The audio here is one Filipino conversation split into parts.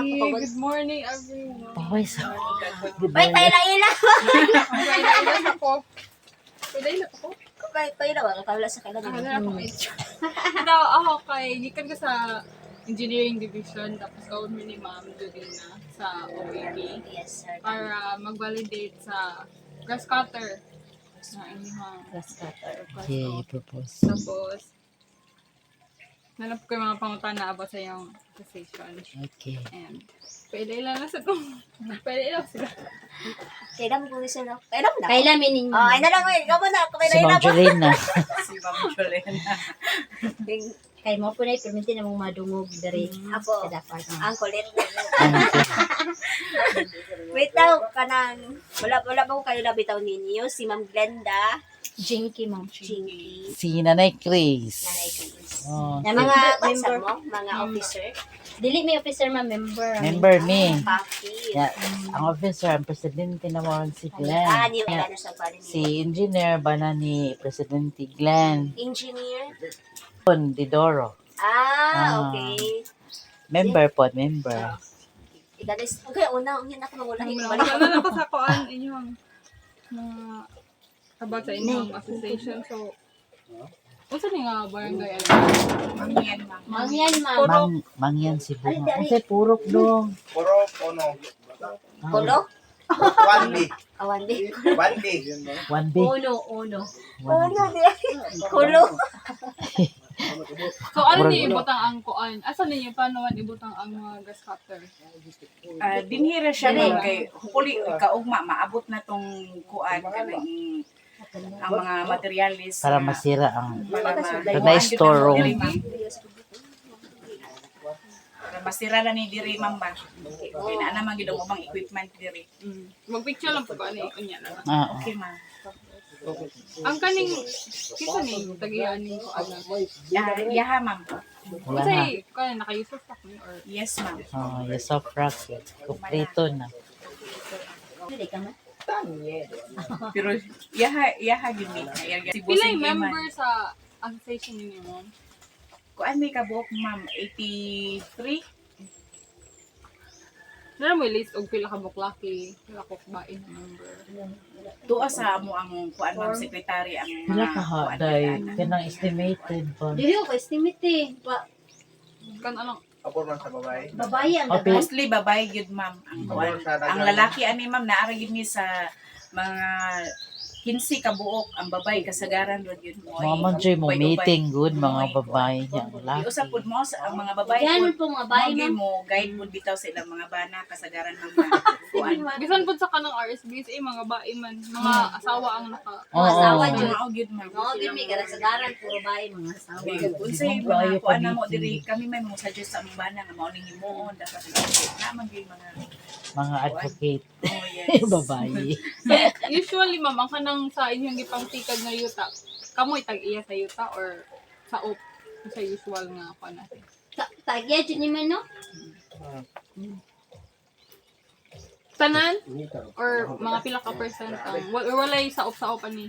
Good morning, everyone. Pawis. Good Bay, morning. paila-ila. Pwede ako. Pwede ako? Paila, wala ka wala sa Wala kailangan. ako Ito, ako gikan ko sa engineering division, tapos kaon mo ni Ma'am Judina sa OAP Yes, sir. para mag-validate sa grass cutter na inyong Grass cutter. Okay, propose. Tapos, nanap ko yung mga pangutana about sa iyong association. Okay. And, pwede lang na sa kung, pwede lang sila. Kailan mo kung isa na? Kailan mo na? Kailan minin mo? Ay na lang, ikaw mo na. Si Kailan Ma'am na po. Jolena. Si Ma'am Jolena. Kay mo po na perminti na mong madungog dari. Ako, Sa dapat. ang kulit. Wait daw, kanang, wala ba ko kayo nabitaw ninyo? Si Ma'am Glenda, Jinky ma'am. Jinky, Si Nanay Chris. Nanay Chris. Oh, Na Mga mga member member. mo, mga officer, Dili may officer ma'am member. member me. Papi. Yeah, ang officer, ang presidente naman si Ah, Glenn. niyo Yeah. ano sa bali Si niyo. engineer ba na ni Presidente Glenn Engineer? Didoro. Ah, okay. Member po, member. Igalis. Okay, una, yun ako mangulahin. Wala na ako sa kuan inyong mga about sa inyong association. So, unsa ni nga barangay ano? Mangyan, ma'am. Mangyan ma'am. Mangyan si Bunga. Kasi purok dong. Puro ono. Kulo? 1B. Awan di. 1B. One B. Uno. Kulo di. Kulo. So, ano ni ibutang ang kuan? Asa ninyo paano man ibutang ang mga grass cutter? Dinhira siya ma'am kay hopefully kaugma maabot na tong kuan kanang ang mga materialis Para na- masira ang para Kanay store room. diri, ma'am. Para masira na ni diri ma'am ba. Kaya na naman gid ang ubang equipment diri. Mag-picture lang po ko ano inya na. Ah, Okay ma'am. Ang kaning kita ni tagian ni kuan. Yaha ma'am. wala na. Kasi kuan naka-use of stock ni or Yes ma'am. Oh, yes, soft rock. Kompleto na. Dili ka man. Pero yaha gid mi. Si pila Bossing yung Eman. member sa association ninyo ma'am? Kuan may kabuok ma'am 83. Nara mo list og pila ka buklaki, pila ko bain na member. Tuwa sa amo ang kuan ma'am secretary ang Wala mga ka ha, kuan day. nila. Kanang estimated ba? Dili ko estimate eh. Kan anong Ako man sa babae. Babae ang Okay. dapat. Mostly babae gyud ma'am ang kuan. Ang lalaki ani ma'am naara gyud ni sa mga 15 ka buok, ang babae kasagaran gyud yun mo. Mama Joy mo meeting good mga babae niya. Wala. Usap pud mo sa ang mga babae Yan pud. po mga bahay Magi ma'am. mo guide pud bitaw sa ilang mga bana kasagaran ng mga kuan. bisan pud sa kanang RSBs mga bae man, mga asawa ang naka Oo. asawa Mga dyan. mao gyud ma'am. Mga gid may karasagaran puro bahay mga asawa. Unsay Ibang bayo mga kuan na pa mo dito. diri kami may mo suggest sa mga bana nga mao ning himuon dapat na man gyud mga Mga advocate. oh yes. Babae. usually ma'am ang kanang sa inyong gipangtikad nga yuta. Kamoy tag iya sa yuta or sa op sa usual nga kuan natin. Tagya dyan naman no? Tanan or mga pila ka percent ang or walay sa op ani.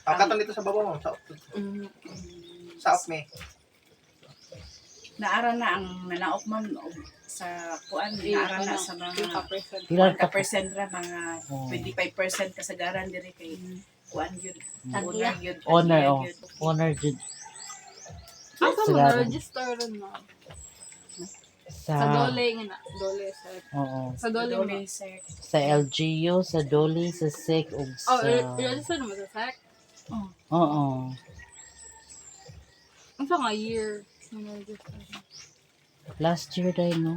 Ang katon dito sa baba mo. Sa off me. Naara na ang nanaok ma'am sa kuan naara na sa pila ka mga percent. Pila Kuan ka ka percent ra mga Oh. 25% kasagaran diri kay kuan gyud. Tagya. Gyud. Honor, tagya oh. gyud. Honor jud. Asa mo Sigaro. na register ron ma'am? Sa Sa, dole nga na, dole sa oo. sa dole mo. Dole sir. Sa LGU, sa Dolly, sa SIC, ug Oh, sa... register mo sa SEC. Oo. Ang sa nga year na register. Last year dahil, no?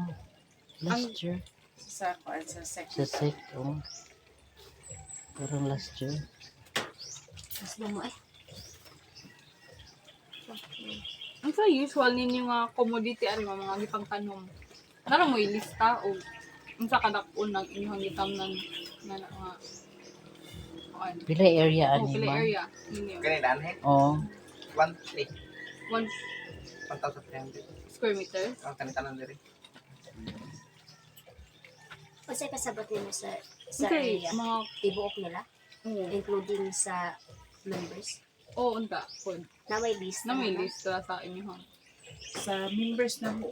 Last year. Sa kuan sa Sa section. SIC, oh. Parang last year. Gusto mo eh. Ang sa usual ninyo nga commodity ari mga gipang tanom. Nara mo ilista o unsa kada unang inyong gitamnan na nga kuan. Pila area Oh, ani pila ma? area ninyo. Kani daan he. Oo. 1-3. 1 1,300. square meter. Ang kanitanan diri. Kasi kasabot mo sa Okay, area. mga Tibuok nila, including sa members. unta kun Na may list. na may list sa inyo ha. Sa members na mo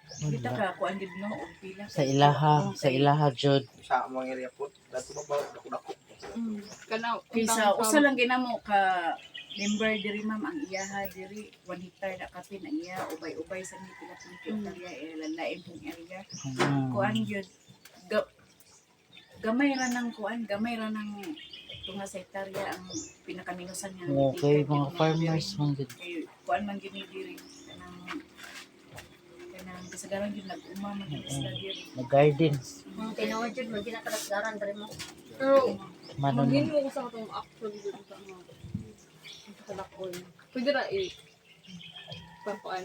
Kita ka kuan gid no og pila Sa ilaha jud. Sa mga area po. Dato ba dako-dako. Kana kaysa usa lang ginamo ka member diri ma'am ang iyaha diri 1 hectare na kapin ang iya ubay-ubay sa ni pila pang hektarya lain pong area. Kuan gyud gamay ra ng kuan, gamay ra ng tunga sa hektarya ang pinakaminusan niya. Okay, mga farmers man gud. Kuan man gini diri kanang kasagaran gyud nag-uma man gyud sila diri. Nag-garden. Mga tinawad yun, hindi na kalasgaran dali mo. pero Manon. magin mo ko sa katong actually dito sa mga sa kalakol. Pwede ra pakuan.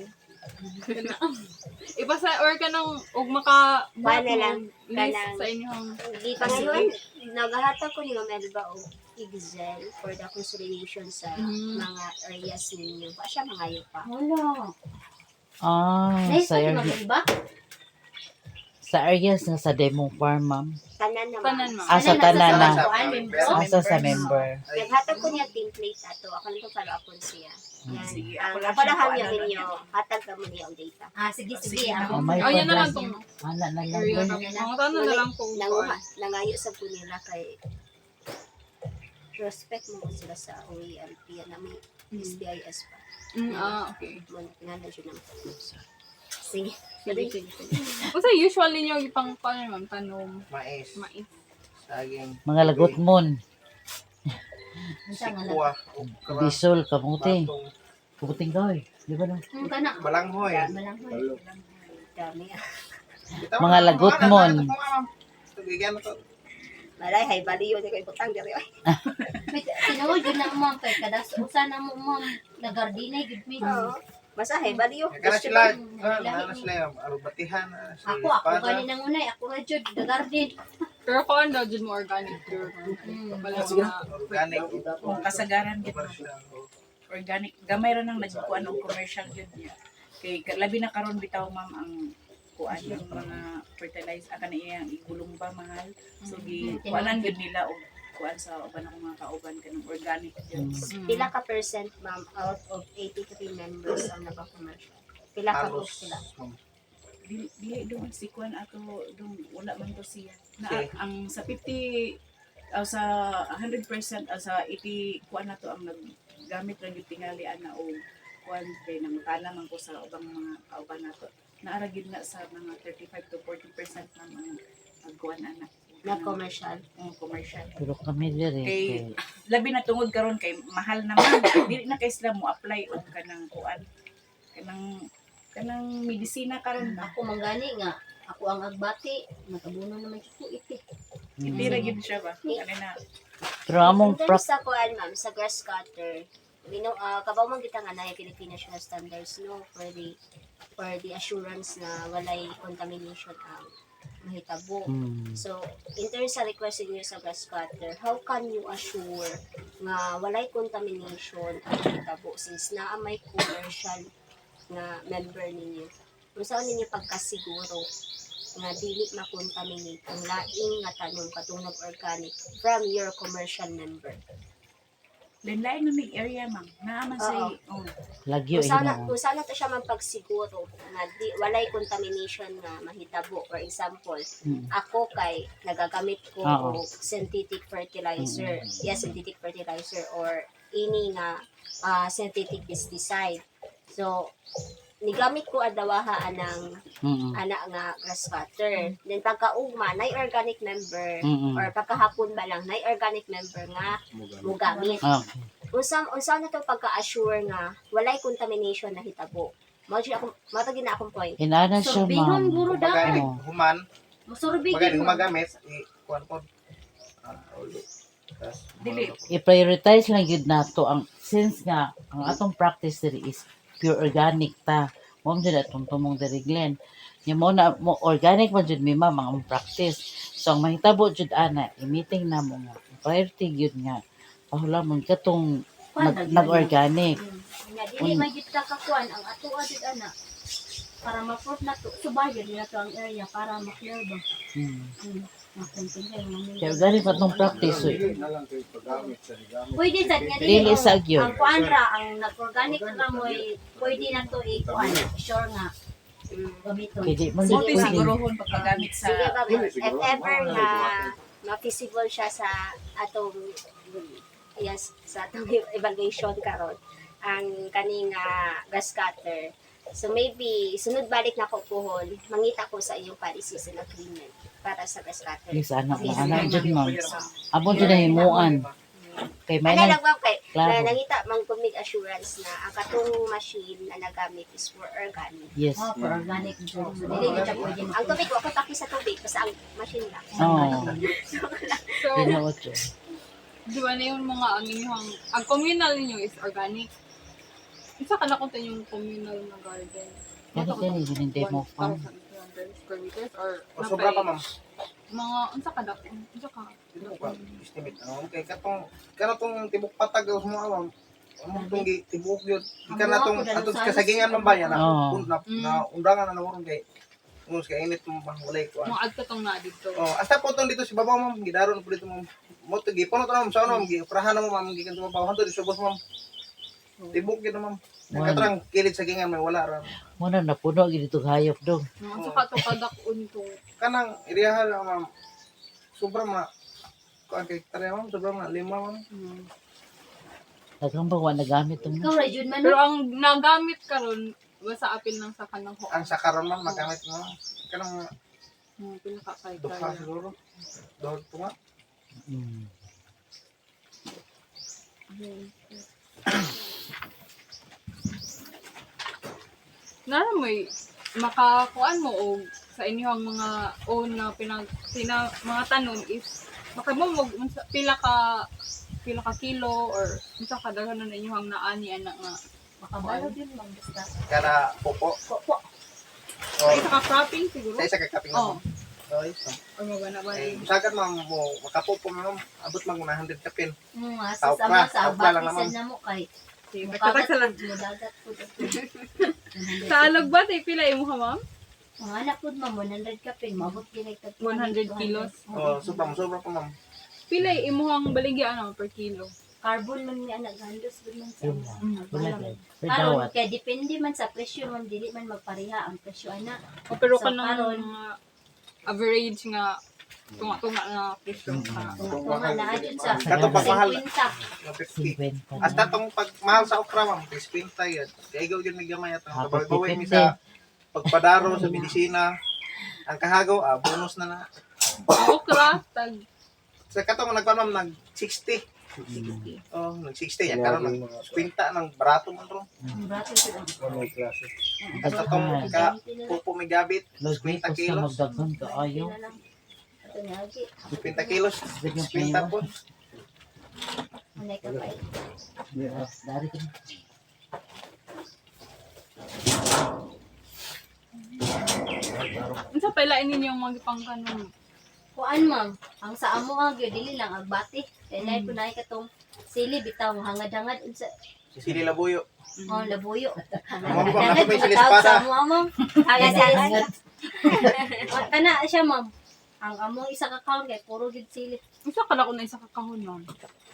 Ipasa or ka nang og maka Wala lang. list Kanang- sa inyong Hindi pa ngayon, naghahatag ko ni Ma'am Elba og Excel for the consolidation sa mga areas ninyo. Pa siya mga pa. Wala. Sa Sa area, ba? sa areas na sa demo farm, ma'am. Tanan na tanan ma'am. ma. Sa tanan na. Sa Sa member. Naghatag ko niya template ato. Ako lang follow upon siya. Yan. Sige, Ang ako lang ako lang siya, niya ano lang ninyo. Hatag ka mo niya ang data. Sige. Sige, Ako. May Oh, yan na lang padlas. tong Ana na lang. area na. Mga tanan na lang kung Nanguha. Nangayo sa po nila kay prospect mo sila sa OELP na may SBIS pa. Okay. Nga na siya naman. Sige. Sige, sige, sige. Kasi usual ninyo ipang paano ma'am, tanom, Mais. mais. Saging. Mga lagot mon. Sikwa. Bisol, kamuti. Kamuting gawin. Di ba no? Kana. Balanghoy. Malanghoy. Dami ah. Mga lagot mon. Bigyan mo to. Malay, hay baliyo niya kay butang diri. Tinawad yun na ma'am. Kaya kadas usa na mo ma'am. Nagardinay gud mi. Oo. Basta hay baliyo. Kana sila. Kana sila yung batihan. Ako gani nang unay. Ako ra jud nagardin. Pero kung daw dyan mo organic pure. Wala mga Organic. kung kasagaran gid organic gamay ra nang nagkuan og commercial gyud niya. Kay labi na karon bitaw ma'am ang kuan yung mga fertilizer akan iyang igulong ba mahal. So gi kuanan gyud nila og kuan sa uban ng mga kauban kanang organic gyud. Pila ka percent ma'am out of 83 members ang naka-commercial? Pila ka po Halos. sila? Dili doon si kuan ato doon wala man to siya. Na Okay. ang sa 50 sa 100% sa 80 kuan nato ang naggamit ra gyud tingali ana og kuan kay nang tana man ko sa ubang mga kauban nato. Naara gyud na sa mga 35 to 40% man ang kuan ana. Na-commercial? Commercial. Pero kami diri. Kay labi na tungod karon kay mahal naman. Dili na kay sila mo apply og kanang kuan kanang medisina karon. Ako manggani nga. Ako ang agbati. Nakabuno naman ko iti. Hindi ra gyud siya ba? Kanina Pero among In terms sa kuan ma'am, sa grass cutter, kabaw man kita nga na Philippine National Standards no for the assurance na walay contamination ang mahitabo. So, in terms sa request niyo sa grass cutter, how can you assure nga walay contamination ang mahitabo since naa may commercial na member ninyo? Kung saan ninyo pagkasiguro nga dili ma-contaminate ang laing nga tanom katong organic from your commercial member? lain-lain na may area ma'am. Naaman sa lagyo Kung sana to siya magpagsiguro nga walay contamination nga mahitabo. For example, ako kay nagagamit ko Oo. og synthetic fertilizer. Yes, synthetic fertilizer or ini nga synthetic pesticide. So, nigamit ko adawaha anang ana nga grass cutter. Then pagkaugma nay organic member or pagkahapon ba lang nay organic member nga mugamit. Unsa na to pagka-assure nga walay contamination na hitabo. Mao gid akong point. Inana siya, Sorbihon ma'am. guro daw. Magaling human. Masurbi Magaling mo. gumagamit. Kuan po. Dili. I-prioritize lang yun nato ang since nga ang atong practice diri is pure organic ta. Mo jud atong tumong diri Glenn. Nya mo na mo organic man jud mi ma'am ang practice. So ang mahitabo jud ana i-meeting na mo nga priority gyud nga pahulamon katong nag-organic. Nga dili may gid ka kakuan ang ato adid ana. Para ma-proof na to, subayan nila to ang area para ma-clear ba. Kaya organic atong practice. Pwede sad nga Dili dili sa gyud. ang kuan ra ang nag-organic ra mo pwede na to i-kuan sure nga Gamito. Kaya di man Sige, dito Buti ma'am. sigurohon pagkagamit sa Sige ma'am, if ever na ma-feasible siya sa atong yes, sa atong evaluation karon ang kaning gas cutter. So maybe sunod balik na ko puhon, mangita ko sa iyong policies and agreement para sa gas cutter. Please, anak Okay, na sige, anak dyan, ma'am. So, Amo dyan na himuan. Kay may ano na, lang ma'am kay Klaro. na nangita mang kumig assurance na ang katong machine na nagamit is for organic. yes. Oh, for organic food. So, dili na siya pwede Ang tubig wa ko paki sa tubig basta ang machine lang. Oo. So, Tinuot yun. di ba na yung mga ang inyong, ang communal ninyo is organic. Isa ka na kung yung communal na garden. Kani hindi mo pa. 1,200 square meters or O sobra pa ma'am. mga unsa ka dak unsa ka Dito ko estimate ano kay kanatong tibok patag sa mga ma'am. Among tong tibok gyud. Ika na tong atud kasagingan man ba yan Oo. na undangan na naworon kay Ngus kay init mo ba walay ko. mga agto tong na dito. Oh, hasta po tong dito si babaw ma'am, gidaron po dito ma'am. Mo to gipuno to ma'am sa ano, giuprahan mo ma'am, gikan to babaw hanto di subos ma'am. Tibok gyud ma'am. Katrang kilid sa gingan may wala ra. Muna na puno gito hayop dong. Mga saka to kadak-on to. Kanang iriyahan ma'am. Sobrang ma kuan kay tare ma'am, sobrang ma lima ma'am. Daghang ba wa nagamit tong Ikaw, Rajun man. Pero ang nagamit karon basta apil lang sa kanang ho. Ang sakaron ma'am magamit mo. Kanang Pinaka kay duha kaya. siguro. Duha to nga. Mm. Nara mo'y makakuan mo og sa inyong mga own na mga tanom is makabumog pila ka kilo or unsa ka daghan na inyong naani ana nga Makabalo din lang basta. Kana popo. Popo. Oh, isa ka cropping siguro sa isa ka kaping oh ma'am. Oh, yes, ma'am. or mabana ba Eh, sagad ma'am mo makapopo ma'am. Abot mag 100 kapin. Nga, Tao sa pa, sama sa tao pa lang batisan naman. na mo kay. Pagkatak sa lang Mudagat po. sa alog ba tay pila imo ha ma'am Mga anak po ma'am, 100 ka pin. Mabot kinay ka 100 kilos. Oh, sobra pa ma'am. pila imuhang baligya ano per kilo Carbon man ni anak gandos man sa Wala din. Pero Karon dawat. kay depende man sa presyo man dili man magpareha ang presyo ana. o pero So, kanang karon- mga average nga tunga-tunga na presyo ka Tunga na adyo sa Katong pagmahal. 50. 50. 50. Hasta tong pagmahal sa okra ma'am, 50 yun. Kaya ikaw yun may gamay at ang Ako, babawi mi 50. sa pagpadaro sa medisina. Ang kahagaw, bonus na na. okra tag Sa katong nagkuan ma'am, nag 60. Oh, nag 60 yan. Karon nag 50 ng barato man ron. Ang brato sila. Hasta tong ka pupo may gabit, 50 Lagos na kilos. magdaghan ka ayaw. Ito na lagi. 50 kilos. 50 po. Anay ka pa. Dari ka. unsa pailain ninyong mga pangkanon Kuan ma'am, ang sa amo nga gyud dili lang agbati. Kay nay kunay katong sili bitaw hangad-hangad unsa Si Sili Labuyo. oh labuyo. Ma'am, ba, Hangad-hangad may sili tawag espada. sa amo ma'am. Hangad-hangad. Kana siya ma'am. Ang among isa ka count kay puro gid sili. unsa ka na kun isa ka kahon ma'am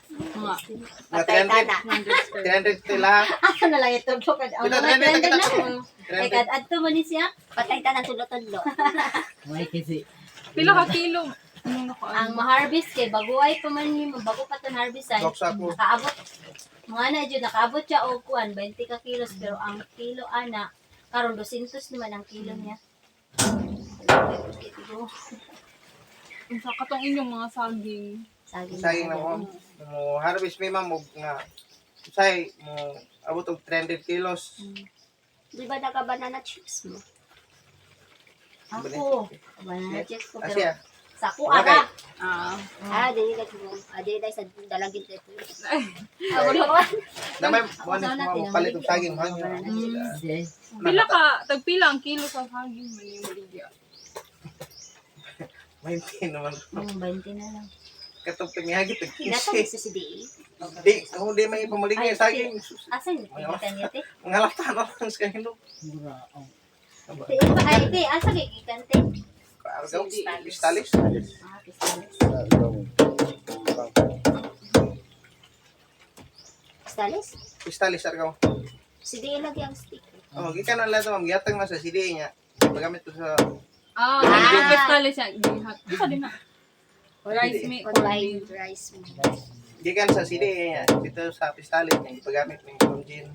mga Mga 300. 300 tila. Asa na lang ito ko kad ang Ito, mga 300 trend kita. na. Kay 300. kad adto man ni siya. Patay ta ng tulo-tulo. May kasi pila ka kilo ano ko Ang ma-harvest kay baguay pa man ni bago pa ton harvestan. Doksa ko. Nakaabot. Mga na jud nakaabot siya og kuan 20 ka kilos pero ang kilo ana karon 200 naman ang kilo niya. unsa katong inyong mga saging Sayang na mo. Mo harvest may ma'am og nga say mo abot og 300 kilos. Di ba naka-banana chips mo? Ako, banana chips ko pero Asya. sa ko Okay. ara. Dili ka mo. Dili tayo sa dalagin dito. Damay mo mo palit og saging mo. Di. pila ka tag pila ang kilo sa saging man yung baligya May naman. 20 na lang. Katong pangihagit og Nato 15. sa CDA. Di, kung di may pamaligay Ay, saging. Asan ni kanete? Mga lata na lang sa hindo. Mura. Oh. Te pa ay te asa kay gigante? Kaargaw, pistalis. Ah, pistalis. Stalis? Pistalis argaw. CDA lagi ang stick. Oh, gikan na lang ma'am, gihatag na sa CD niya. pagamit ko sa Yung pestale siya. Gihat. Isa din na. Rice meal. Online rice meal. gikan sa CD dito sa pistalit yung pagamit ng Conjin.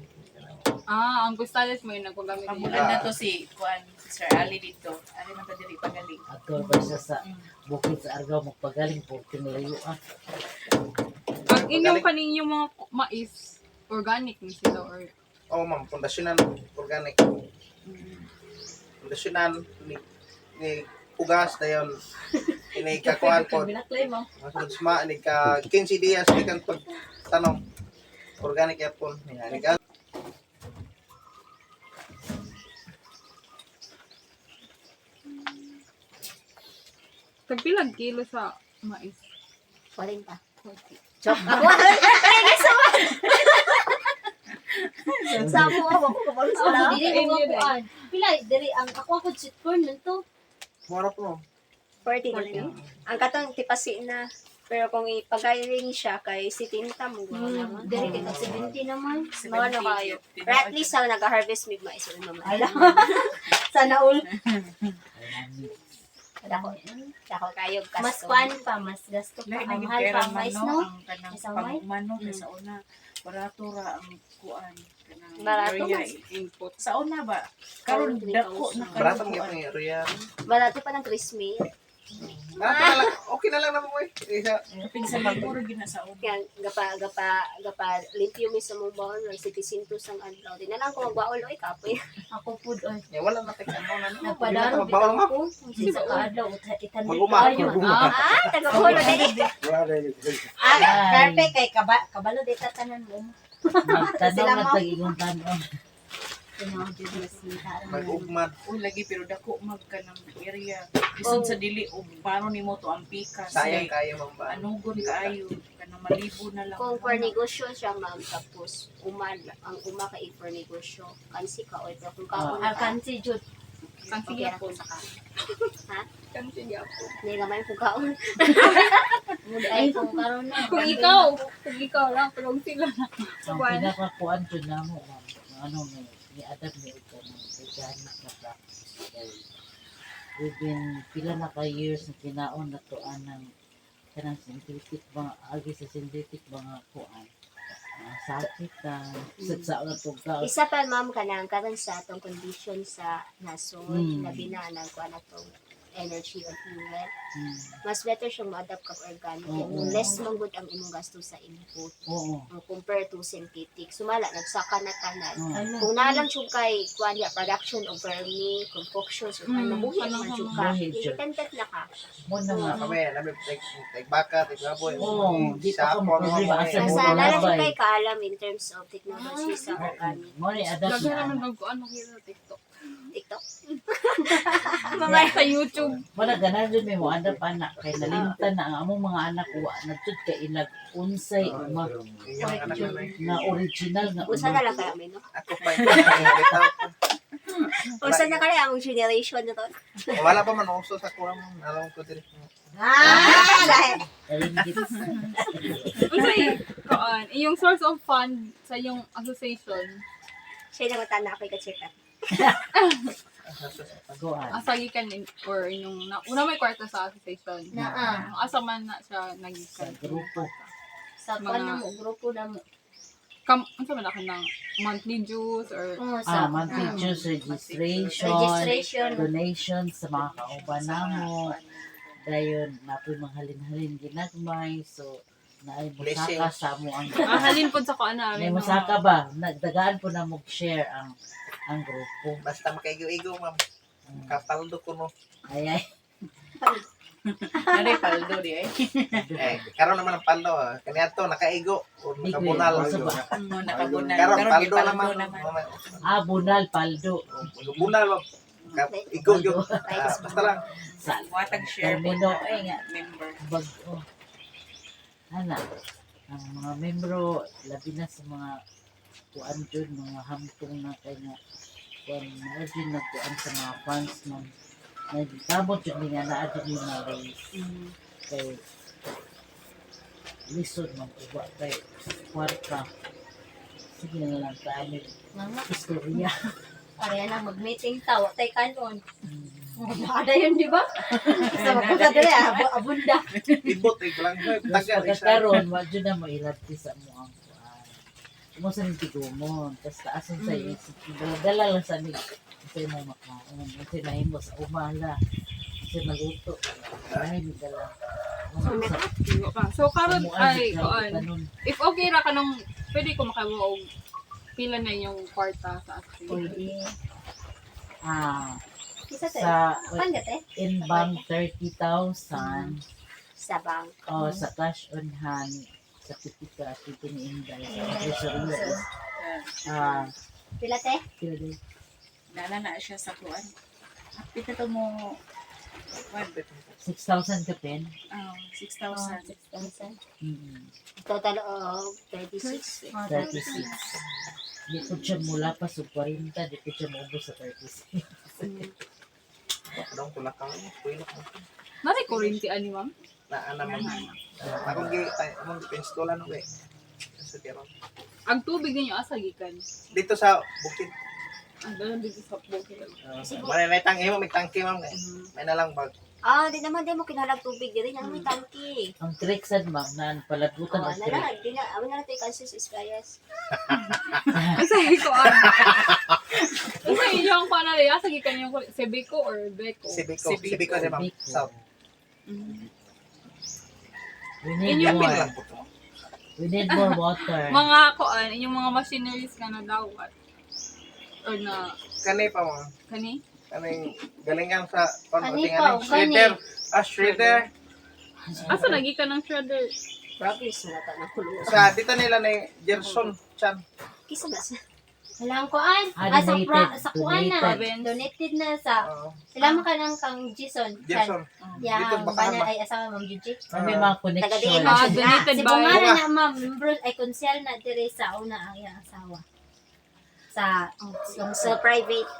Ang pestale mo yung nagpagamit niya. Pabulan na to si Kuan, si Sir Ali dito. Ali man ta diri pagaling. Ato ba siya sa bukid sa Argao magpagaling po malayo Ang inyong kaninyong mga mais, organic ni sila or Oh ma'am, pundasyonan organic. Pundasyonan ni ugas dayon ini kakuan po. Binaklay mo. Mas ma ni ka 15 dias di kan pagtanom. Organic yapon niya. Ni ka tagpilang kilo sa mais. 40. 40. Joke. Ako, ay, nasawan! Sa mo, ako kabalo sa Ako lang. dili ko kuan. Pila diri ang ako sweet corn lang to. mura po. 40 na lang. Ang katong tipasi na. Pero kung ipagaling siya kay si Tinta mo naman. Diri kay 70 naman. Mga ano kayo. Pero at least ang nag-harvest mig mais ulit naman. Ala. Sana all. Dako kayo kasto. Mas kuan pa, mas gasto pa. Lain Ang naging mahal pera pa ang man mais no, no. ang kanang Isang may? pagumano sa una. Barato ra ang kuan kanang Barato area. mas Input. Sa una ba? Karon dako na kayo Barato mo kuan. yung Royal. Barato pa ng crispy. Barato na lang. Okay na lang naman mo eh. Isa. Kaping sa liburo gina sa una. Kaya gapa limpyo mi sa mong baon ng 700 ang adlaw. Di na lang ko magwaol oy kapoy. Ako pud oy. Wala na tek ano na. Nagpadaro Magbaon bitaw mo. ko. Kung sa kaadlaw itan Maguma. Ah, taga-hulo dali. Perfect kay kabalo dito tanan mo. magtanong na tag-igong tanon Tinawag jud na sita. Mag-ugmad. O lagi pero dako mag kanang area. Isod sa dili og baro nimo to ang pikas. Sayang kayo ma'am ba? Anugon kaayo kanang malibo na lang. Kung for negosyo siya ma'am tapos ang uma kay for negosyo. Kansi ka oy pero kung kaon ka. Alkansi jud. Kansi Okay ra yapon. sa ka. Kansi yapon. Ni gamay kung kaon. Ay kung karon na. Kung ikaw lang, pero kung sila na. ang pinakakuan dyan na mo ano may adapt ni ito ng organic na practice kaya we've been pila na ka years na kinaon na tuan ng kanang synthetic mga agi sa synthetic mga kuan sakit ka sa na tugka Isa pa ma'am kanang karon sa atong condition sa nasod Mm. labi na nagkuan atong energy of fuel. Mas better siyang ma-adapt ka organic. Oo. Less man gud ang imong gasto sa input oo compare to synthetic. Sumala nagsaka na tanan. oo. Kung nalang siya kay kuan ya production of vermi, concoctions or ano buhi kanang man siya mga ka. buhi, sure. Independent na ka. mo na nga Kami, nabi tek baka, tek baboy. Oo, di pa ka problema asa mo Basta nalang siya labay kay kaalam in terms of technology sa organic. mo ni adapt Lagi na naman nagkuhan ng hero TikTok. TikTok. Mga sa YouTube. wala ganan din may mo adapt anak kay nalimtan na ang among mga anak wa nagtud ka ilag unsay uma Inyong anak na lang. na original nga Usa na lang kaya amin, no? Ako pa yung Usa na kaya ang generation na to. wala pa man uso sa kuram. Alam ko diri. Dahil. kalinggit Unsay kuan, yung source of fund sa yung association, Siya na matanda ako ka-check up. goan asagikan or yung una may kwarta sa association. Naa. Asa man na siya sa nagikan. grupo Sa kuan na mo grupo na mo. Unsa man ako ng monthly dues or Sa monthly dues registration donation sa mga kauban namo dayon napoy manghalin-halin ginagmay so naay musaka sa mo ang halin pod sa kuan may namin. musaka ba nagdagaan po na mo share ang grupo Basta makaigo-igo, ma'am. Kapaldo ko no. ay ay Nare paldo di ay. Karon naman ang paldo. Kaniadto nakaigo o nakabunal. Di ko Nakabunal. Karon Karon paldo paldo naman. naman. bunal paldo Bunal, ma'am. Igo yo. Basta lang. sa Watag share termino ay nga member. bago ana ang mga membro labi na sa mga kuan jud mga hamtong na kay nga kuan na din nagkuan sa mga fans man nagkabot jud ni nga naa jud ni na race kay lisod man uba kay kwarta sige na lang kami Mga istorya Kaya na mag-meeting tawa tay kanon. Ada yun, di ba? Sa mga dali, abunda. Ibot ay lang Tapos taga isa. pagkakaroon, wadyo na mo ilabti sa mo ang kuan. Mo sa nagtigumon. Tapos taasan sa isip. Dala lang sa nila. Kasi mo makaon. Kasi nahimo sa umala. Kasi maluto. Ay, may dala. So karon ay kuan. If okay ra kanang pwede ko makabuo og pila na yung kwarta sa akin. Pwede. Isa tayo. Sa Pangat eh. in-bank 30,000 Sa bank. o sa cash on hand sa pitika ito ni Inday sa treasury. Pila te? Kila din. Nana na siya sa kuan. Pita to mo 6,000 ka pen. 6,000. 6,000. Total of 36. 36. Di ko siya mula pa sa 40, di ko siya maubos sa 36. Dong pula ka mo. Kuya ko. Nari kuryente ani ma'am. Na naman. Ako gi among pinstola no be. Sa tiro. Ang tubig ninyo asa gikan. Dito sa bukid. Ang dalan dito sa bukid. May tangke mo, may tangke ma'am. May nalang bag. Di naman din mo kinalag tubig diri nang may tangki. Ang trick sad ma'am na palagutan ang trick. Nalang, di na, amin na natin kansus is bias. Asa ko Asa yung pa na rin asa gikan yung Sebico or Beco. Sibiko sa ma'am. South. We need Inyo Yapin more. lang po to. We need more water. Mga kuan yung mga machineries ka na dawat. Or na Kani pa mo. kani. Kaning galingan sa Kani panoting pa, shredder. Shredder. Asa lagi ka ng shredder? Progress na ta na kulo. Sa dito nila ni Gerson Chan. Kisa na sa. Walang kuan. Donated. Sa kuan na. Donated. Donated na sa. Oo. Sila man ka ng kang Jason. Gerson. Yeah, Dito bana baka ay asawa Ma'am Gigi. May mga connection. Donated Si by Bungara na Ma'am, membro ay konsyal na dire sa una ang iyang asawa. Sa Sa private.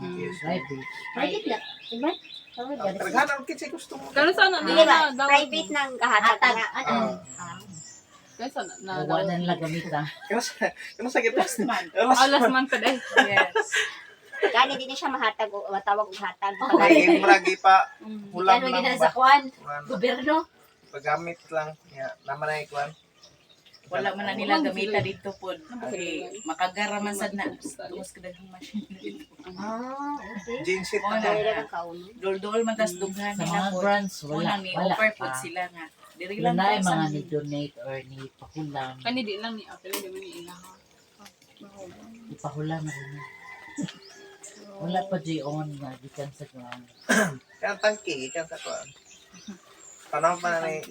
Yes. Private. private na. Diba? Tawag dali. Tagahan ang kitsi gusto mo. Kano sana Dili ba? Private nang gahatag Hatag. nga. Ano? Kano sana na Nawa na nila gamita. Kano sa gitna? Last month. Last month pa dahil. Yes. Gani din siya mahatag o matawag og hatag. Pagay maragi pa hulam Kano lang gina ba? sa kuan? Kuwan. Gobyerno. Paggamit lang. Ya, naman na ikuan. Wala man na nila gamita dito po. Okay, makagaraman sad na. Tungos ka daghang machine dito. Okay. Jeans it Wala. na. Dili lang kauno. Dol-dol man tas dughan Sa nila mga po. grants, wala. Unang ni Wala offer po pa. sila nga. Diri lang Wala yung mga sa ni-donate or ni-pahulam. Kani di lang ni Apple, di man ni ilaha. Ipahulam na rin. Wala pa J-on nga, gikan sa ground. Kaya tangki, kaya sa kuan. Panahon pa na ni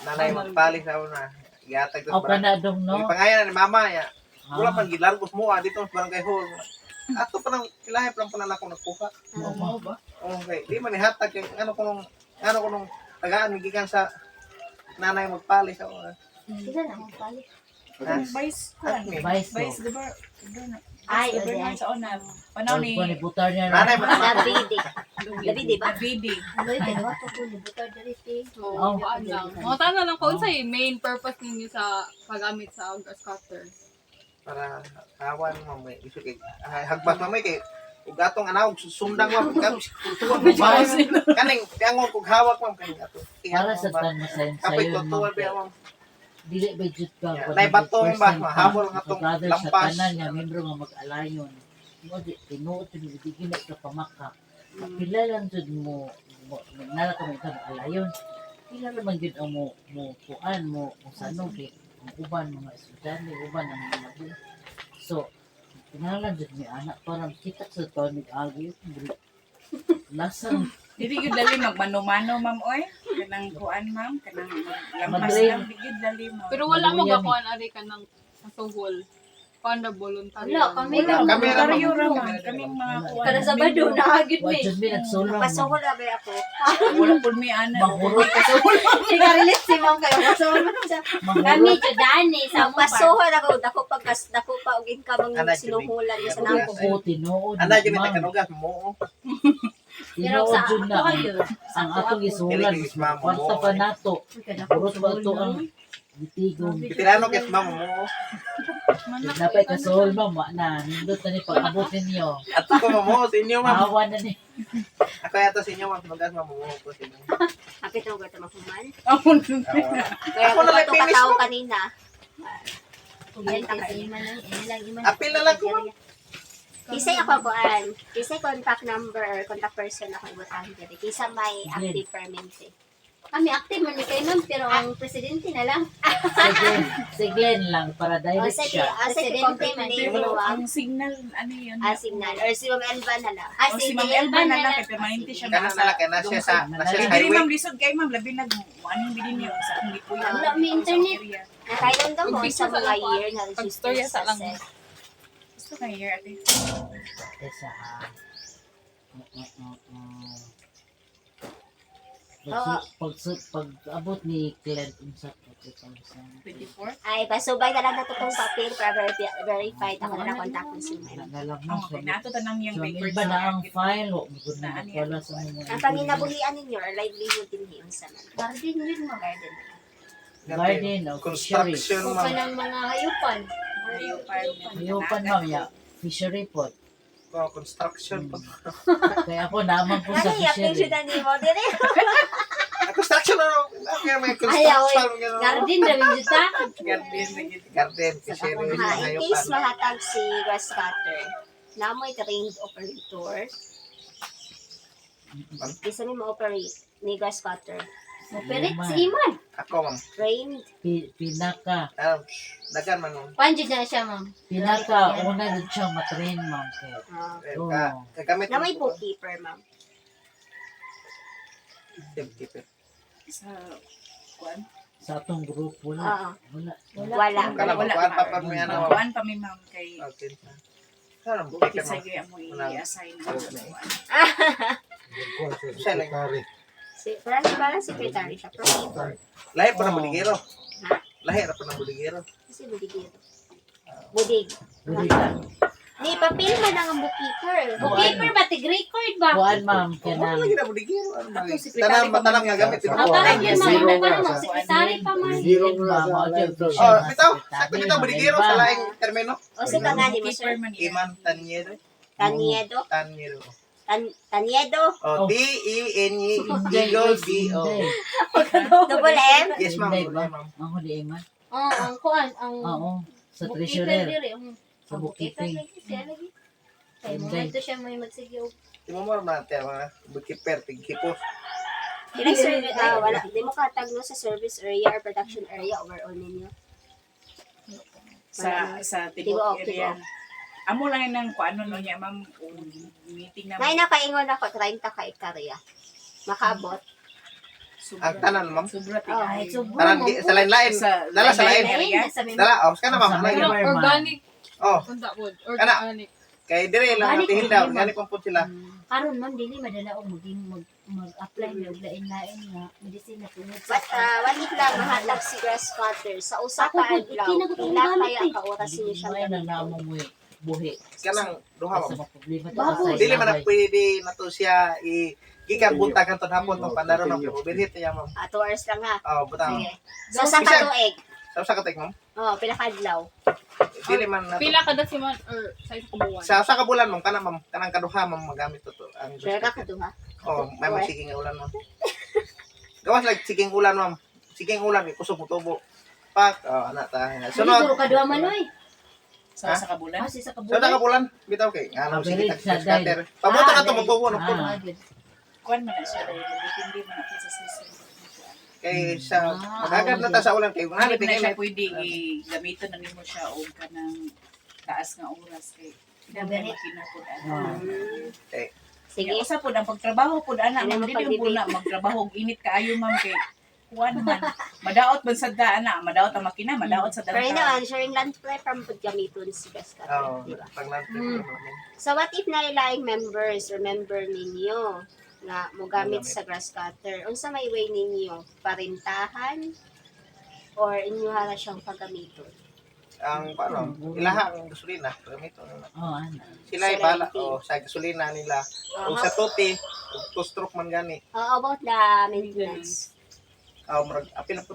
nanay magpalis ako na. Iatag O to ka na dong, no? Pangayan ni mama ya. Wala Ah. man gilargos mo dito sa barangay hall. Ato pa nang ilahe pa lang ako nagkuha. Oo ba? Okay, di man ihatag yung ano ko nung tagaan gikan sa nanay magpalis ako. Sila na mong pali. vice kuan. Vice, Vice no? governor. Ay, Governor okay. sa una. Panaw ni Ni butar niya Nanay na. man Davide. Davide ba? Davide. Ano yung dalawa ko po libutar diri ti. Oo, kuan lang. Mga tanong lang kung sa'yo, main purpose ninyo sa paggamit sa grass cutter. para kawan mo may isu kay hagbas mamay kay ug atong anaw sundang mo tuwa mo ba kaning tiangon kog hawak mo kaning ato Para sa tan mo sa kapay sayo tuwa ba mo dili ba jud ka Yeah, nay batong ba, mahabol nga tong lampas lampas. sa tanan nga membro nga mag-alayon mo di tinuod ni di gina ka pamakak pila lang jud mo nala ka mo alayon pila naman jud ang mo kuan mo sanong kay ang uban mga estudyante uban ang mga magulang so kinahanglan jud mi anak para kita sa taon agi lasang Dili gyud dali magmano-mano ma'am oy. Kanang kuan ma'am, kanang lampas Madrid. lang di gyud dali mo. Pero wala mo Maluyan ba kuan ari ka ng kasuhol? Kuan na voluntaryo. Wala, kami Wala, Kami ra, voluntaryo ma'am. ra man. Kaming mga kuan. Kada Sabado na agad wa mi. jud mi nagsulong Pasuhol na ba ako? Wala pud mi ana. Mahurot Siya relate si ma'am kayo. So, kami judani sa Ang mga pasuhol ako dako pa og income Ana, ang sinuhulan niya sa Ako nako. ko tinuod ana jud ma'am. ta kanugas mo Pero Tinuod sa jud na ako kayo. ang atong isulan Kiligis, ma'am. kwarta pa nato Kada purot ba to ang gitigong bitirano ket mamo mo Dapat kasol ma'am, wa na. Nindot na ni pag-abot ninyo. At ko mamuho sa inyo, ma'am. Awa na ni. Ako yata sa inyo, ma'am. Magas mamuho ko sa inyo. Kapit mo gata makuman. Amon. Kaya Ako ako na lang ito finish katao mo. kanina. Yan, kasi iman lang, ilan iman. Apil na lang ko, ma'am. Kisay ako kuan. Kisay contact number or contact person ako ibutahan diri. Kisa may active permanent. Kami active man ni kay ma'am, pero ang presidente na lang. Si Glenn lang para O direct sige, siya. sige, contact name Pero mo. ang signal, ano yun? Signal. Or si Ma'am Elva na lang. O si Ma'am Elba na lang, kay permanente siya Kana na lang, kaya nasa sa Kaya dili highway. ma'am lisod kay ma'am, labi nag, anong bilin niyo sa hindi po yan. Wala, may internet. Nakailan daw mo Mag-picture sa sa mga lang po. year na Pag-storya sa lang. Gusto ka year, ate. Isa. Oo. Pag abot ni Glenn sa 2000. 24? Ay, pasubay na lang na itong papel para verified ako na contact mo si Ma'am. Nalang mo Okay, nato tanang yung So, papers. iba na ang file, o magod na Na ano wala sa mga. Ang panginabuhian ninyo or livelihood din yun sa man. Garden yun mo. Garden. Garden of fishery. Construction, O ma'am. kanang mga hayupan. Ayupan ma'am ya. Fishery pot. Oh, construction. Kaya ako naman po sa Ano yung fishery. application na ni mo? Dire. Construction na rin. Kaya may Ayaw, construction. gano'n. Garden rin dito ta. Garden na yun. Garden, fishery. In case mahatag si grass cutter, namoy trained operator. Isa ni mo-operate ni grass cutter. Operate si Iman. Ako, ma'am. Trained. Pinaka Dagan man, ma'am. Panjid na siya, ma'am. Pinaka una din siyang matrain ma'am. Kaya, oo. Kagamit. Namoy bookkeeper, ma'am. Bookkeeper. Sa, kuan? Sa atong group Oo. wala. Wala. Wala. Kana Wala kuan pa. pa mo yan. Kuan pa mi ma'am kay Okay. Sana okay bookkeeper, sa ma'am. mo i-assign mo. Siya lang. Parang secretary siya. Promoter. Lahi pa ng buligero. Ha? Lahi pa ng buligero. Kasi budigiro. Budig. Budi ka. Ni, papel man ang bookkeeper. Bookkeeper ba? Tig-record ba? Kuan ma'am. Ano Kanang. lagi na buligero? Ano ba? Ako, secretary Tanang pa nga man. gamit. Ang parang yun, ma'am. Zero Ano pa ka naman? sa Sekretary pa, ma'am. Zero ma'am. Oh, bitaw. Sakto bitaw buligero sa laing termino. O sa tangani mo, Bookkeeper sir? man yan. Iman Tanyedo. Taniedo. Tanyedo. Taniedo. Oh, T-E-N-E. Eagle D-O. Double M. Yes, ma'am. Inday ba? Ma'am. Ang huli man. Oo, ang kuan, ang Oo. Sa bookkeeper treasurer. diri. Sa Ang bookkeeper bookkeeping. lagi siya lagi. Kaya Inday. momento siya may magsige og Timumor natin mga bookkeeper, tigkipos. Ilang service, wala. Di mo katag no sa service area or production area overall ninyo. Sa Tibok area. Amo lang yun ng kuano no niya ma'am kung meeting na Nay, nakaingon ako, 30 ka ekarya. Makaabot. Ang tanan, ma'am. Sobra Oh, tingay. Tanan, sa lain-lain. Dala sa lain. area. Dala, oh, kana ma'am. Sa Ano Pero yun? Fireman. organic. Oh, Unda po. Kana. Organic. kay dire lang Organic, natin daw. organic. Gani pang po sila. karon ma'am dili madala og mag-apply og lain-lain nga medicine na tungod But walit lang mahatag si grass cutter sa usa Ako ka po, adlaw. ikinagot ang Ila gamit kaya eh. ka oras niyo siyang May gamiton. nanamoy buhi. Kanang duha Sa ma'am. mga problema to Baboy. sa Dili man na ilabay. pwede na to siya gikan buntag kanton hapon tong pandaro na po. Binhit niya ma'am. 2 hours lang ha. Oh, butang. Sige. So sa katuig. Sa katek ma'am. Oh, pila ka adlaw. Dili man na to. Pila kada si man or sa isang kabuwan. Sa ka bulan ma'am kana ma'am. Kanang kaduha ma'am magamit to to. Ang Pila ka kaduha. Oh, may magsiging ulan ma'am. Gawas like siging ulan ma'am. Siging ulan kusog mo tubo. Pak, ana ta. sunod Sunod. ka duha man oy Sa kabulan. kasi sa Sa kabulan kabulan bitaw kay ano sige Mabilis tak sa scatter. Pabuto na to dahil. magtubo no po. Kuan man na siya dahil hindi man ako sa season. Kay sa magagad na ta sa ulan kay Halit kunali na siya tingin. pwede gamiton na nimo siya og kanang taas nga oras kay Gabi. makina po Ah. Sige. Sige, usa po ang pagtrabaho po ana, Ano ma'am mo dili po pag-debate? na magtrabaho og init kaayo ma'am kay kuan man. Madaot man sa ana, madaot ang makina, madaot sa Pero yun dalan. naman, sharing land play from paggamiton si grass cutter. Oh, Diba? pag lang. So what if nailaing members or member ninyo na mogamit sa grass cutter? Unsa may way ninyo? Parintahan? Or inyo hala siyang paggamiton? Ang paano, ilaha ang gasolina, gamito na. Oh, ana. Sila ay bala sa gasolina nila. Kung sa tuti, two stroke man gani. About the maintenance. Murag apil na po.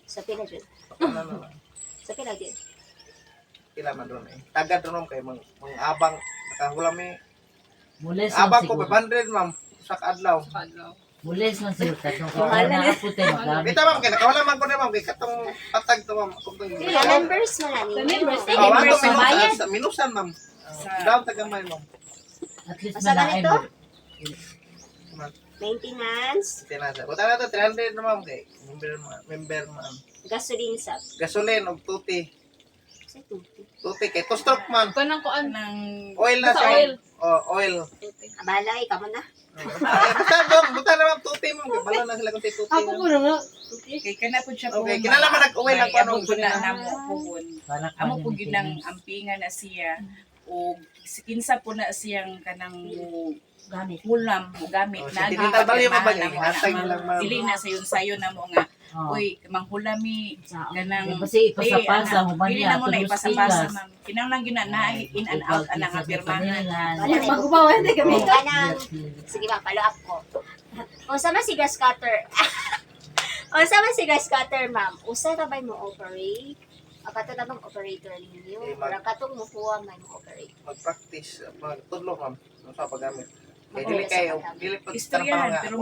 Sa pila dyan? Ano na. Sa pila dyan? pila man ron eh. Tagad ron kay mga abang nakahulam eh. Mules Abang ko siguro. 500 ma'am sa adlaw. Kadlaw. Mules man siguro katong Wala na na. ako tayo magamit. Kita ma'am kay nakawala man ko na ma'am kay katong patag to ma'am. Kung Kaya members mo na ninyo. Members, Oh, ato Members sa bayan. minusan, sa minusan ma'am. Daw tagamay ma'am. At least Basta malaay ganito? mo. Maintenance, Tinasa. Buta na to 300 na ma'am kay member ma'am. gasoline sa Gasolin og tuti. sa tuti. Tuti kay to stroke man. Kanang kuan. Ng Oil na Basta sa oil. Oh, oil. Abala, ikaw mo na. Buta na ma'am tuti ma'am kay bala na sila kung si tuti. Ako ma'am. mo na nga. kay kana pud siya Okay, kinala man nag-uwi lang ko ano anong ko na ganyan. namo puhon. Para Amo kanya po may ginang feelings. ampingan na siya o kinsa po na siyang kanang Gamit. hulam mo gamit Oh, na si Tita Bali mo ba na niya? Hashtag lang ma'am. dili na sayon na mo nga Oh. uy manghulami Sa kanang Kasi ipasapasa, human dili niya, na mo na tulos ipasapasa pilas. ma'am kinahanglan gyud na in and out ana nga pirmahan Wala na Magubawa na kami. Kanang, sige ba, follow up ko. Unsa man si grass cutter? Unsa man si grass cutter, ma'am? Usa ka ba mo operate? Kato na bang operator ninyo? Eh, Para katong mukuha man mo operate. Mag-practice, magtudlo ma'am. Sa paggamit. Kay Oo, dili sa kayo, paggamit. dili po Istoryahan, nga. pero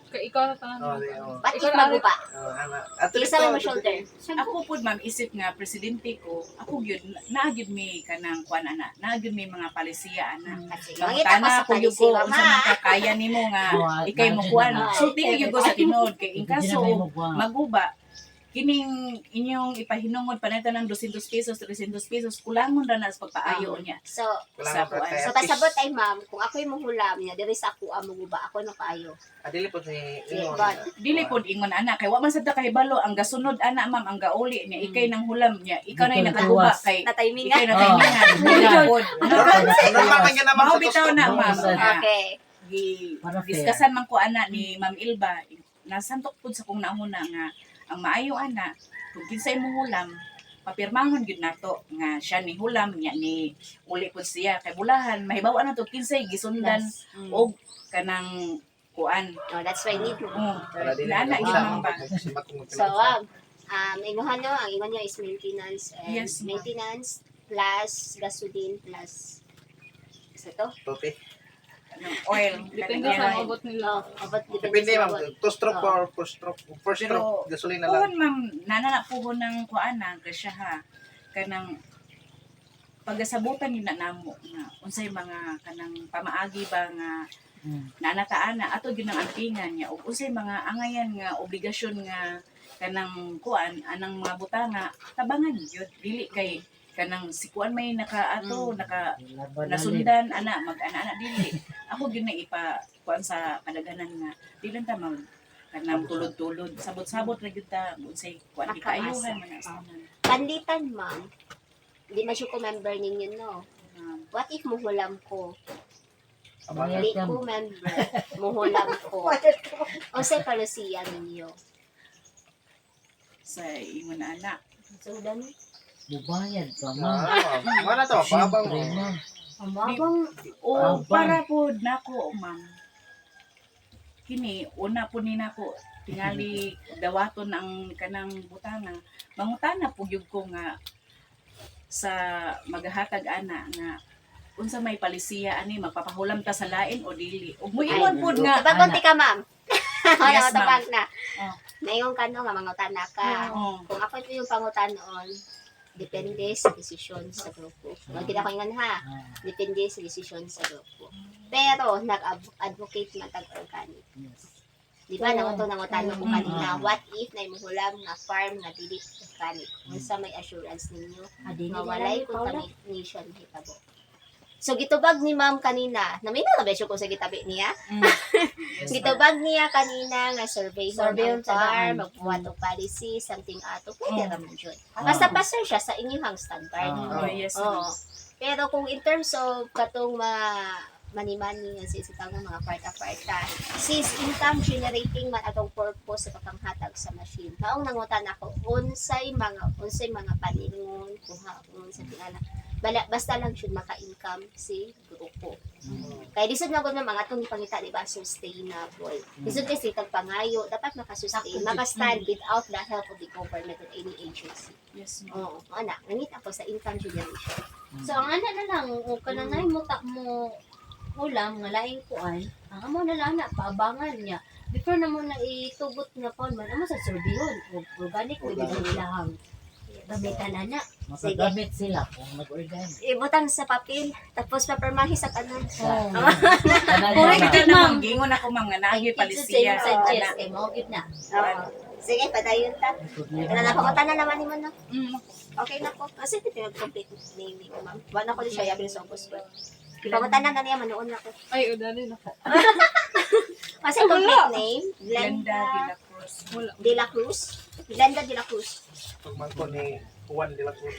Kay ikaw tanan. Oh, di, oh. Ba't Ikaw if maguba? Ana. At least Isa mo shoulder. ako pud ma'am isip nga presidente ko ako gyud naagid mi kanang kuan ana naagid mi mga palisiya ana Kasi Mangutana mangita ko sa ko yung ko palisiwa, unsa ma. man kakaya nimo nga Oh, ikay mo nandiyan kuan. na. So tingin yung ko sa tinod kay in Hindi na kaso may magwa. maguba kining inyong ipahinungod paneta ng 200 pesos 300 pesos kulangon ra na sa pagpaayo niya. So, Wala Sa pa kuan. kay so pasabot ay ma'am, kung ako yung muhulam niya, diri sa ako ang maguba, ako na kaayo. Dili po si Yeah, ingon. but- Dili pod ingon ana kay wa man sad ta kahibalo ang gasunod ana ma'am ang gauli niya ikay nang hulam niya ikaw na yung Ikaw nakaguba tuwas. kay Na-timing ikay nga. na timingan. Dili pod. Normal man gyud naman Mao sa bitaw gusto. na Oo, ma'am. sa- nga, Okay. Para fair. Diskasan man ko ana ni Ma'am Ilba nasantok pud sa kong nauna nga ang maayo ana kung kinsay mo hulam papirmahon gyud nato nga siya ni hulam niya ni uli pud siya kay bulahan mahibaw na to kinsay gisundan og kanang kuan. Oh, that's why I need to. Para dili Nana na gyud usa ma'am ba. So, ingohan nyo, ang ingon nyo is maintenance and Yes, ma'am. maintenance plus gasoline plus isa to? Tuti. Ano, oil Depende kanang sa oil. abot nila. About Depende sa ma'am, what. 2 stroke or 4 stroke. First Pero, stroke gasolina lang. Puhon ma'am nana na puhon ng kuan na grasya ha kanang pagasabutan yun na namo nga unsay mga kanang pamaagi ba nga nanataan na ato gyud ang ampingan niya ug unsay mga angayan nga obligasyon nga kanang kuan anang mga butanga tabangan gyud dili kay kanang si kuan may naka ato naka nasundan ana mag-ana dili ako gyud na ipa kuan sa kadaganan nga dili ta mag kanang tulod-tulod sabot-sabot ra gyud ta unsay kuan di Makaasa. kaayuhan man asanan. Panlitan, ma'am. Hindi man siya ko member ninyo, no? What if muhulam ko? Abangan. Hindi ko member. Muhulam ko. O sa palusiya ninyo. Sa ingon na anak So, dan, Bubayad ka, ma'am. Mana to, pabang Siyempre, mo. ma'am. ang mabang, o Abang. para po nako ma'am kini una po ni nako tingali dawaton ang kanang butana mangutana po gyud ko nga sa maghatag ana nga unsa may palisiya ani magpapahulam ta sa lain o dili ug moingon pod nga tabagon ka, ma'am. Wala Yes, ko tabag na. Oh. Nayon ka no, nga mangutana ka. oh, Kung ako ito yung pangutanon, depende sa desisyon sa grupo. Huwag kita ko ingan ha. Depende sa desisyon sa grupo. Pero, nag-advocate man tag-organic. Di ba, nangutan ko kanina, what if na imuhulam nga farm nga dili organic? Unsa may assurance ninyo? Nga walay contamination hitabo. So, gitubag ni ma'am kanina, namina na besyo ko sa gitabi niya? Gitubag niya kanina nga survey ang farm, magbuhat og policy, something ato, pwede raman dyan. Basta passer siya sa inyong standard. oh yes Oo. Pero kung in terms of katong money-money nga sisitaw ng mga parta-parta, since income generating man atong purpose sa pagpanghatag sa machine. Maong nangutan ako, unsay mga paningon, kung sa tingala. basta lang siya maka-income si grupo. Kaya disod na gud mga atong ipangita di ba sustainable. Disod kasi kag pangayo dapat maka-sustain, maka-stand without the help of the government or any agency. Yes, ma'am. Oo, ana, nangita ko sa income generation. So ang ana na lang o kananay mo mo ulam nga laing kuan, ang amo na lang na paabangan niya. Before na mo na itugot nga paon man amo sa sorbihon o organic with ang ilahang gamitan na. Makagamit sila kung nag-organic. Ibutang sa papel, tapos papermahi sa kanan. Oh. Correct Correct, na ma'am. ma'am. Gingon ako ma'am nga nagi Sa palisiya. suggest kay mo gid na. Oo. Sige, padayon ta. Kana na pamunta na naman ni mo na. Okay na po. Kasi pinag-complete name ni ko, ma'am. Wala ko di siya yabil sa office ko. Pamunta na niya manoon na ko. Ay, udali na ko. Kasi complete name, Glenda de Glenda la Cruz. Wala. De la Cruz. Glenda de la Cruz. Pagman ko ni Juan de la Cruz.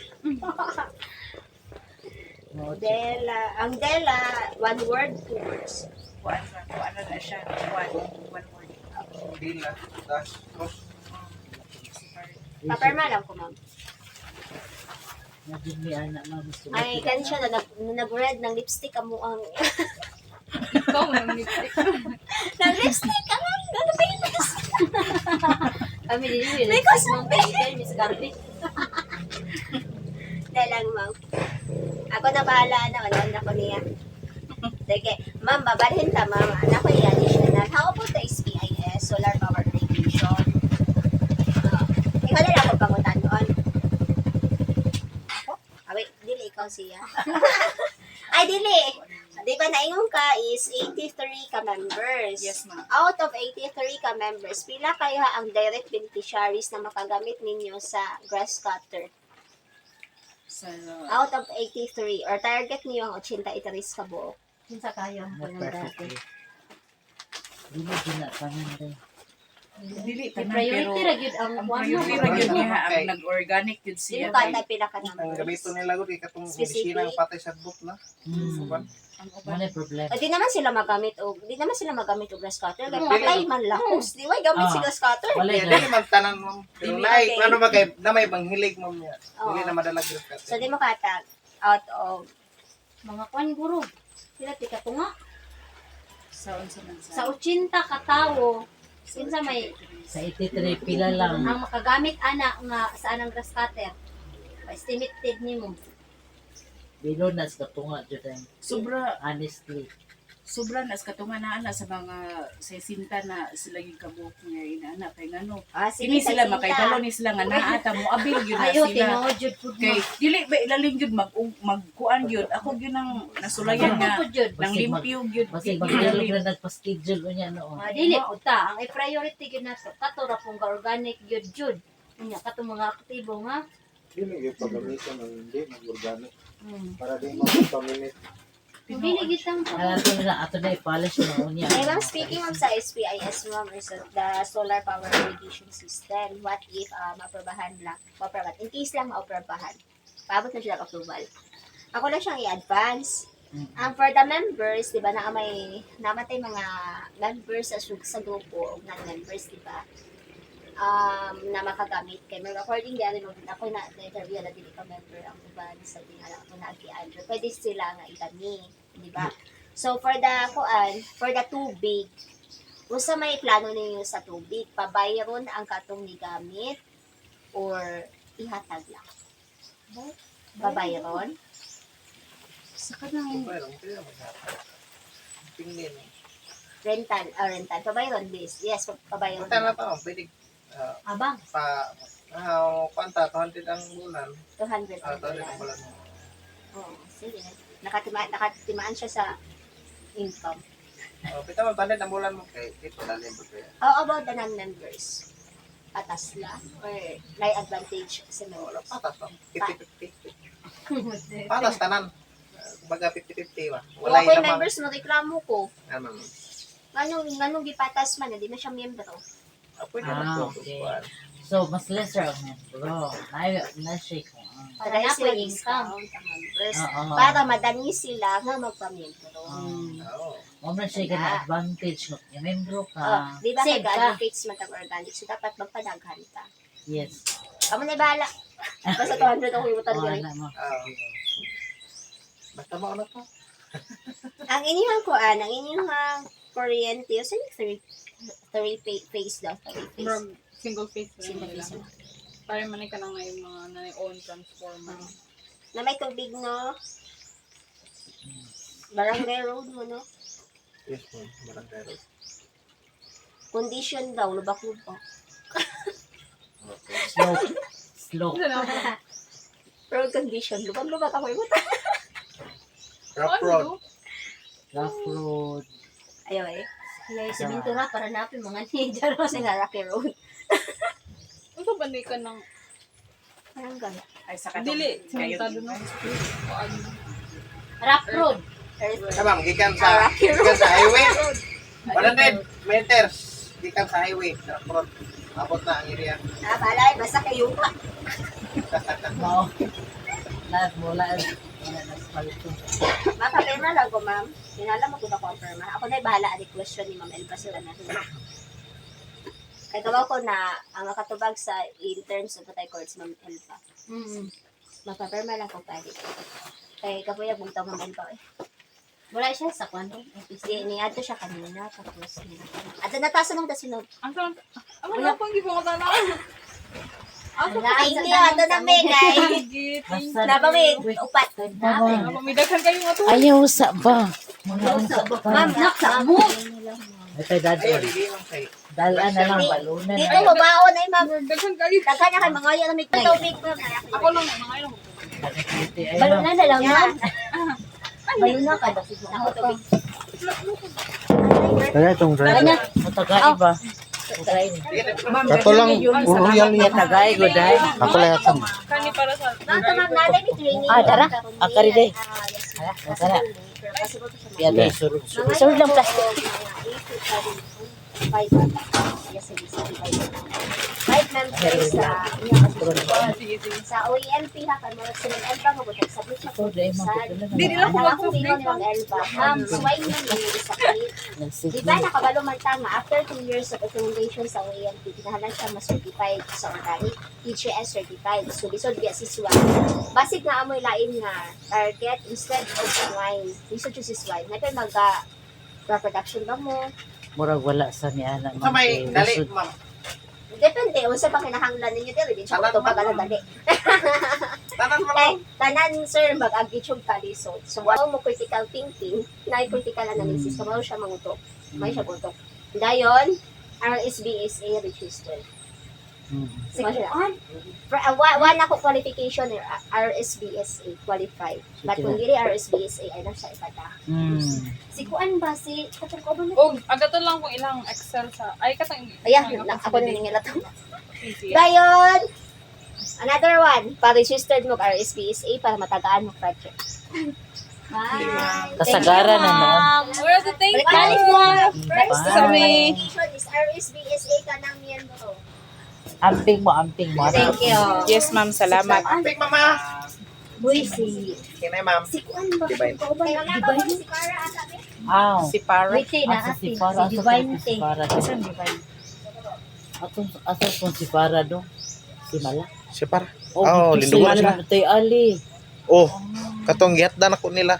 Ang Dela, one word, two words. Kuan na siya. One word. Dila, dash, Cruz. Paperma lang ko, ma'am. Naging anak na gusto. Ay, kan siya na nag-red ng lipstick amo ang Ikaw nang lipstick. ng lipstick ang ano famous. Kami din yun. Because Ma'am kay Miss Garvey. Dahil lang, ma'am. Ako na bahala na, manood ako niya. Sige, ma'am, babalhin ta, ma'am. Anak ko i-additional. How about the SPIS, Solar Power Radiation? Ikaw na lang ako pangutan doon. Wait, dili ikaw siya. Ay, dili. Di ba naingon ka is 83 ka members. Yes, ma'am. Out of 83 ka members, pila kayo ang direct beneficiaries na makagamit ninyo sa grass cutter? Sa Out of 83 or target niyo ang 83 ka buok. Kinsa kayo Na ko ng dati. perfectly. Dili ginatanan rin. dili tanan Priority pero ra gyud ang ang kuan priority mo. ra gyud niya Okay. ang nag-organic gyud Sino siya. ka na pila ka Ang numbers? gamito nila ko, katong Specific? medisina ang patay sa book na. Wala Ang uban problema. O, di naman sila magamit o grass cutter. Kaya Dili. patay man lakos. Di ba gamit Ah. si grass cutter? Wala Kaya na. dili man tanan mo. Pero Dili, naay, okay. ano ba kay, na may panghilig mo niya. Oo. Dili na madalag yung kat. So, di mo katag out of Mga kuan guro. Sila tika tunga. sa unsa man Sa 80 ka tawo, kinsa may Sa 83 pila lang. ang makagamit ana nga sa anang grass cutter. Estimated nimo. Bilo na sa katunga dyan. sobra Honestly. nas katunga na ana sa mga sesinta na sila yung kabuok niya inaana kay ngano. sige, Kini sila sa makaidalo ni sila nga naa ta mo abil gyud na Ayo sila. tinojud pud mo. Kay dili ba ilalim gyud magkuan gyud. Ako gyud ang nasulayan nga Pud jud. nang limpyo gyud. Kasi magdalog na nagpa-schedule ko niya noon. Dili pud ta ang i-priority gyud nato kato ra pong organic gyud jud. Unya kato mga aktibo nga. Dili yung pagamitan ng hindi mag-organic para di mo contaminate. Dili gyud tang Ato na i-polish na unya. Hey, ma'am, speaking of sa SPIS, ma'am, is the solar power irrigation system. What if maprobahan lang? In case lang maprobahan. Paabot na sila approval. Ako lang siyang i-advance. For the members, di ba, namatay mga members sa grupo, o non-members, di ba? Na makagamit kay may recording din ako na interview na dili ka member ang uban sa tingala ako na Andrew pwede sila nga itani di ba so for the tubig usa may plano ninyo sa tubig pabayron ang katong nigamit or ihatag lang pabayron Sa kanang Pero, kaya mag-hatag. Tingin. rental pabayron bis yes pabayron Punta na pa, pwede. abang. Kwanta, 200 ang bulan. 200 ang 200 ang bulan. bulan. Oo, sige. Nakatimaan siya sa income. Pita mo, 200 ang bulan mo. Kay, ito, lalim mo kaya. How about the non-members? Patas lang? Or may advantage sa Wala, members? patas lang. 50-50. Patas, tanan. Kumbaga, 50-50 ba? Wala ko yung namang- members mo, reklamo ko. Ano, Nganong gipatas man, hindi na siya miyembro. pwede Ah, na okay. ito. So, mas lesser ang bro. Na-shake ko. Para na sila po discount ang members. Oo. Para madali sila nga magpamiyembro. Oo. Mo siya ka na advantage no. Yung membro Oh, ka. di ba Save ka. nag-advocates man ang organic? So, dapat magpadaghan ka. Yes. Kamu na bahala. Basta 200 ako ibutan Oh, diri. ano mo. Oo. Basta mo na to. Ang inyong kuan, ang inyong kuryente, sa three phase daw, three phase. Murag single phase na Single nila. phase. Para manay ka na nga yung mga na own transformer. Na may tubig, no? Barangay road mo, no? Yes, ma'am. Barangay road. Condition daw, lubak-lubak. Slope. Ano na? Road condition, lubak-lubak ako yung Rough Ano road. to? Rough road. Ayaw eh. Kaya si Bintura para napin mga ninja ro. Kasi nga rocky road. Ano ba ni ka ng Barangay. Ay, sa katong. dili Kayo. simentado na kuan. Rough road. Ma'am, gikan sa highway. 100 meters. Gikan sa highway. Rough road. Abot na ang area. Balay, basta kayo pa. Mao. Lahat mula. Mapapirma lang ko, ma'am. Hinala mo ko na confirm. Ako na bahala ang question ni Ma'am Elba sila na. Kaya gawa ko na ang makatubag sa in terms of patay courts, Ma'am Elba. Mapapirma lang ko pwede. Kaya kapuya bugtaw Ma'am Elba eh. Wala siya sa kwanto. Niadto siya kanina, tapos at natasa mong tasunod. Asa ang wala pang gibo ka na. Asa pa Thank you, ato na may guys. git. Nabawi, upat. Pamidagan kayo nga to. Ayaw sa ba? Mga unsa ba? Ma'am, naksa mo. Ito dad. Ayaw, di lang kayo. Dalan na lang balunan. Dito, mabaon na ma'am. Daghan kayo. Daghan na kay mga yan na may tubig, ma'am. Ako lang mga ayun. Balunan na lang, ma'am. Baluna ka daw. Ako tubig. Kaya itong driver. Matagay ba? Kato lang, real niya. Matagay ko dahil. Ako lang ito. Kani para sa Ma'am, ma'am, natin may training. Tara. Akari day. Yes, Tara. Yan ay surut. Sunod lang plastic. 5 members sa OELP ha kamo sa Elba mo butang submit sa Di nila ko ako tingin ng Elba. Swine man ni sa kit. Di ba nakabalo man tama after 2 years of recommendation sa OELP kinahalan siya ma-certified sa organic TGS certified. So lisod biya si swine. Basig na amoy lain nga target instead of swine. Lisod si swine. Napay production ba mo? Murag wala sa ni ana. Sa may dali, ma'am. Depende, unsa pa kinahanglan ninyo dili din siya to pag dali. Tanan mo Kay lang. tanan sir mag-agitog kalisod. So wala mo critical thinking, na critical analysis, kamao siya mangutok. May siya gutok. Dayon, RSBSA registered. Sige. One ako qualification RSBSA qualified. But kung dili RSBSA ay nasa ipada. Si Kuan ba si katong ko ba na? og agato lang kung ilang Excel sa ay katang Ayan, ako na ningila to. Dayon, another one, pa-registered mo RSBSA para matagaan mo project. Bye. Kasagaran na noon. Where's the thank Balik you? mo. First Sa may qualification is RSBSA ka ng miyembro. Amping mo. Thank you. Yes, ma'am. Salamat. Amping, mama. Boy, si Kinay, ma'am. si Kuan ba? Divine. Ikaw ba? Kaya nga Divine? ako si Cara Asabi. Aw. Si Para. Wait, na Asa ate. si Si Para. Asa Divine si Tay. Para. Saan Divine? Asa kung si Para do. Si Mala. Si Para. Oh, Oh, si lindugan Mala. sila. Tay Ali. Oh, katong gihatdan ako nila.